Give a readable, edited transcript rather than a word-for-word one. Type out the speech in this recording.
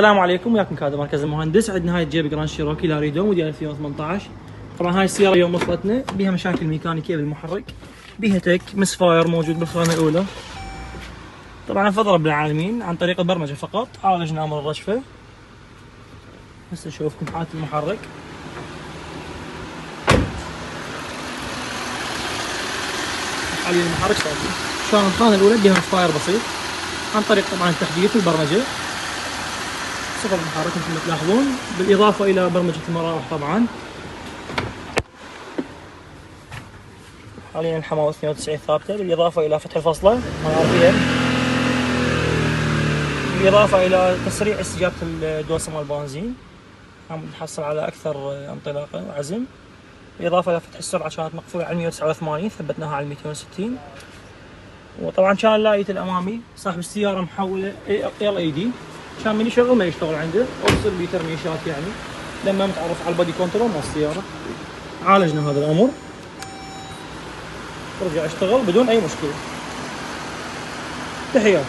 السلام عليكم، وياكم كادر مركز المهندس. عندنا هاي الجيب جراند شيروكي لاريدو موديل 2018. طبعا هاي السياره اليوم وصلتنا بيها مشاكل ميكانيكيه بالمحرك، بيها تك مس فاير موجود بالخانه الاولى. طبعا فضل رب العالمين عن طريق البرمجه فقط عالجنا امر الرجفه. هسه اشوفكم حاله المحرك. حاليا المحرك صافي. شلون الخانه الاولى بيها مس فاير بسيط عن طريق طبعا التحديث والبرمجه. صفر المحرك مثل ما تلاحظون، بالاضافه الى برمجه المراوح. طبعا حاليا الحماوه 92 ثابته، بالاضافه الى فتح الفصله مال RPM، بالاضافه الى تسريع استجابه الدوسه مال البنزين. عم نحصل على اكثر انطلاقه وعزم، بالاضافه الى فتح السرعه كانت مقفوله على 189 ثبتناها على 260. وطبعا كان اللايت الامامي صاحب السياره محوله LED، كان من يشغل ما يشتغل عنده، اوصل بترميشات يعني لما متعرف على البودي كنترول مال السياره. عالجنا هذا الامر، رجع اشتغل بدون اي مشكله. تحياتي.